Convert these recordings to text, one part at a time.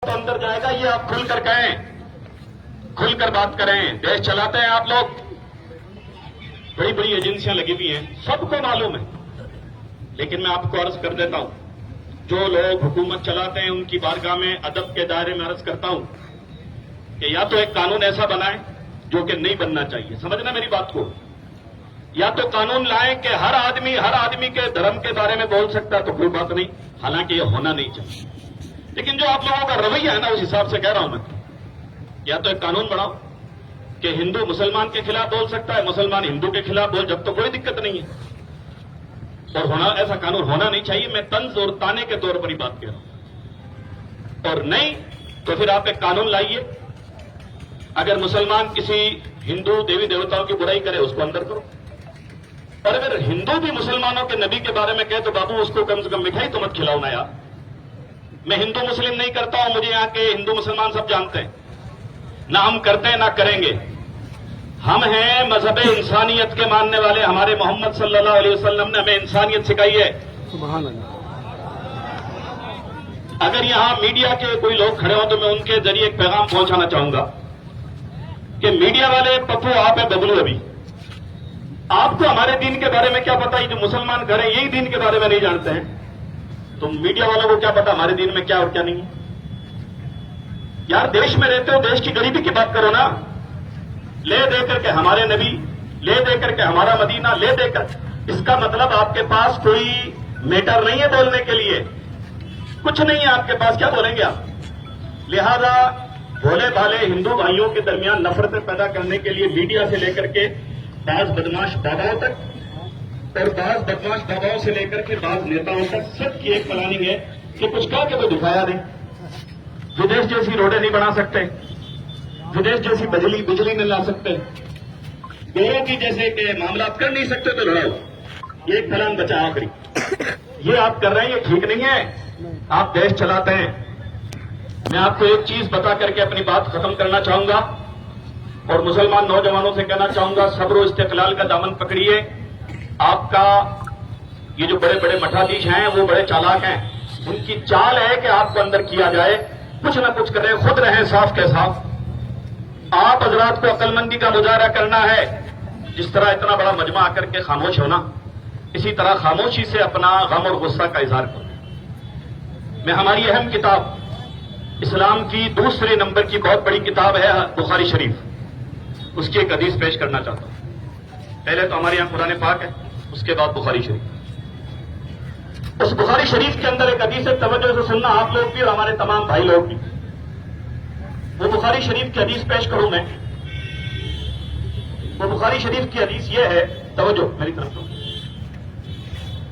تو اندر جائے گا، یہ آپ کھل کر کہیں، کھل کر بات کریں. دیش چلاتے ہیں آپ لوگ، بڑی بڑی ایجنسیاں لگی ہوئی ہیں، سب کو معلوم ہے. لیکن میں آپ کو عرض کر دیتا ہوں، جو لوگ حکومت چلاتے ہیں ان کی بارگاہ میں ادب کے دائرے میں عرض کرتا ہوں کہ یا تو ایک قانون ایسا بنائیں جو کہ نہیں بننا چاہیے، سمجھنا میری بات کو، یا تو قانون لائیں کہ ہر آدمی کے دھرم کے بارے میں بول سکتا ہے تو کوئی بات نہیں، حالانکہ یہ ہونا نہیں چاہیے. لیکن جو آپ لوگوں کا رویہ ہے نا، اس حساب سے کہہ رہا ہوں میں، یا تو ایک قانون بناؤ کہ ہندو مسلمان کے خلاف بول سکتا ہے، مسلمان ہندو کے خلاف بول، جب تو کوئی دقت نہیں ہے. اور ہونا ایسا قانون ہونا نہیں چاہیے، میں طنز اور تانے کے طور پر ہی بات کہہ رہا ہوں. اور نہیں تو پھر آپ ایک قانون لائیے، اگر مسلمان کسی ہندو دیوی دیوتاؤں کی برائی کرے اس کو اندر کرو، اور اگر ہندو بھی مسلمانوں کے نبی کے بارے میں کہے تو بابو اس کو کم سے کم مٹھائی تو مت کھلاؤ نا یار. میں ہندو مسلم نہیں کرتا ہوں، مجھے یہاں کے ہندو مسلمان سب جانتے ہیں، نہ ہم کرتے ہیں نہ کریں گے. ہم ہیں مذہب انسانیت کے ماننے والے، ہمارے محمد صلی اللہ علیہ وسلم نے ہمیں انسانیت سکھائی ہے. سبحان اللہ. اگر یہاں میڈیا کے کوئی لوگ کھڑے ہوں تو میں ان کے ذریعے ایک پیغام پہنچانا چاہوں گا کہ میڈیا والے پپو آپ ہیں ببلو ابھی، آپ کو ہمارے دین کے بارے میں کیا پتا؟ جو مسلمان گھر ہیں یہی دین کے بارے میں نہیں جانتے ہیں، تو میڈیا والوں کو کیا پتا ہمارے دین میں کیا اور کیا نہیں ہے؟ یار دیش میں رہتے ہو، دیش کی غریبی کی بات کرو نا. لے دے کر کے ہمارے نبی، لے دے کر کے ہمارا مدینہ، لے دے کر، اس کا مطلب آپ کے پاس کوئی میٹر نہیں ہے بولنے کے لیے، کچھ نہیں ہے آپ کے پاس، کیا بولیں گے آپ؟ لہذا بھولے بھالے ہندو بھائیوں کے درمیان نفرتیں پیدا کرنے کے لیے میڈیا سے لے کر کے بعض بدماش باباؤں تک، اور بعض بدماش باباؤں سے لے کر کے بعض نیتاؤں تک، سب کی ایک پلاننگ ہے کہ کچھ کہا کہ کوئی دکھایا نہیں. ودیش جیسی روڈیں نہیں بنا سکتے، ودیش جیسی بجلی نہیں لا سکتے، گوروں کی جیسے کہ معاملات کر نہیں سکتے تو لڑاؤ. یہ ایک پلان بچا آخری، یہ آپ کر رہے ہیں، یہ ٹھیک نہیں ہے. آپ دیش چلاتے ہیں. میں آپ کو ایک چیز بتا کر کے اپنی بات ختم کرنا چاہوں گا، اور مسلمان نوجوانوں سے کہنا چاہوں گا، صبر و استقلال کا دامن پکڑیے. آپ کا یہ جو بڑے بڑے مٹھادیش ہیں وہ بڑے چالاک ہیں، ان کی چال ہے کہ آپ کو اندر کیا جائے، کچھ نہ کچھ کریں، خود رہیں صاف کے صاف. آپ حضرات کو عقل مندی کا مظاہرہ کرنا ہے. جس طرح اتنا بڑا مجمع آ کر کے خاموش ہونا، اسی طرح خاموشی سے اپنا غم اور غصہ کا اظہار کروں. میں ہماری اہم کتاب، اسلام کی دوسرے نمبر کی بہت بڑی کتاب ہے بخاری شریف، اس کی ایک حدیث پیش کرنا چاہتا ہوں. پہلے تو ہمارے یہاں قرآن پاک ہے، اس کے بعد بخاری شریف. اس بخاری شریف کے اندر ایک حدیث ہے، توجہ سے سننا آپ لوگ بھی اور ہمارے تمام بھائی لوگ بھی. وہ بخاری شریف کی حدیث پیش کروں میں. وہ بخاری شریف کی حدیث یہ ہے، توجہ میری طرف تو،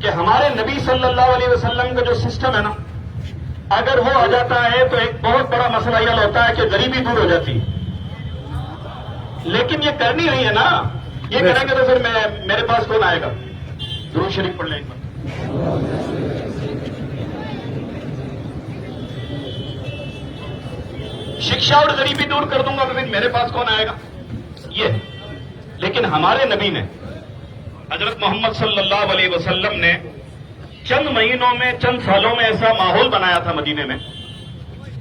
کہ ہمارے نبی صلی اللہ علیہ وسلم کا جو سسٹم ہے نا، اگر وہ آ جاتا ہے تو ایک بہت بڑا مسئلہ یہ ہوتا ہے کہ غریبی دور ہو جاتی ہے. لیکن یہ کرنی نہیں ہے نا، یہ کریں گے تو پھر میرے پاس کون آئے گا؟ درود شریف پڑھ لیں گے. شکشا اور غریبی دور کر دوں گا تو پھر میرے پاس کون آئے گا؟ یہ. لیکن ہمارے نبی نے، حضرت محمد صلی اللہ علیہ وسلم نے چند مہینوں میں، چند سالوں میں ایسا ماحول بنایا تھا مدینے میں.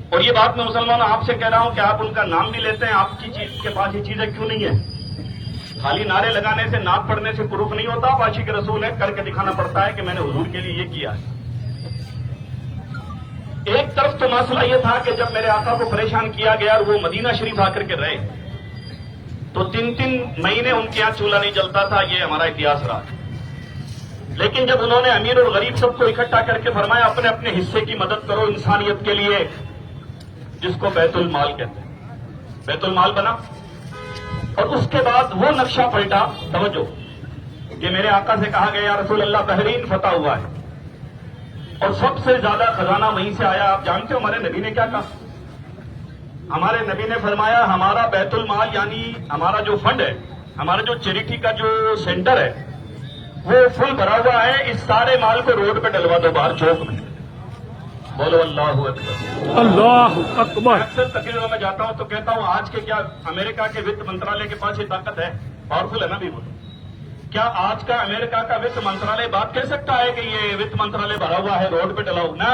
اور یہ بات میں مسلمانوں آپ سے کہہ رہا ہوں کہ آپ ان کا نام بھی لیتے ہیں، آپ کی چیز کے پاس یہ چیزیں کیوں نہیں ہے؟ خالی نعرے لگانے سے، نعت پڑھنے سے پروف نہیں ہوتا. آپ عاشق رسول ہے، کر کے دکھانا پڑتا ہے کہ میں نے حضور کے لیے یہ کیا ہے. ایک طرف تو مسئلہ یہ تھا کہ جب میرے آقا کو پریشان کیا گیا اور وہ مدینہ شریف آ کر کے رہے تو 3 مہینے ان کے یہاں چولہا نہیں جلتا تھا. یہ ہمارا اتہاس رہا. لیکن جب انہوں نے امیر اور غریب سب کو اکٹھا کر کے فرمایا اپنے اپنے حصے کی مدد کرو انسانیت کے لیے، جس کو بیت المال کہتے ہیں، بیت المال بنا. اور اس کے بعد وہ نقشہ پلٹا، توجہ، کہ میرے آقا سے کہا گیا یا رسول اللہ بحرین فتح ہوا ہے اور سب سے زیادہ خزانہ وہیں سے آیا. آپ جانتے ہو ہمارے نبی نے کیا کہا؟ ہمارے نبی نے فرمایا ہمارا بیت المال، یعنی ہمارا جو فنڈ ہے، ہمارا جو چیریٹی کا جو سینٹر ہے، وہ فل بھرا ہوا ہے. اس سارے مال کو روڈ پہ ڈلوا دو باہر چوک میں. بولو اللہ اکبر. اللہ اکبر. اکثر تقریروں میں جاتا ہوں تو کہتا ہوں آج کے کیا امریکہ کے وت منترالے کے پاس یہ طاقت ہے، پاورفل ہے نا بھی. بولو کیا آج کا امریکہ کا وت منترالے بات کہہ سکتا ہے کہ یہ وت منترالے بھرا ہوا ہے روڈ پہ ڈلاؤ؟ نا،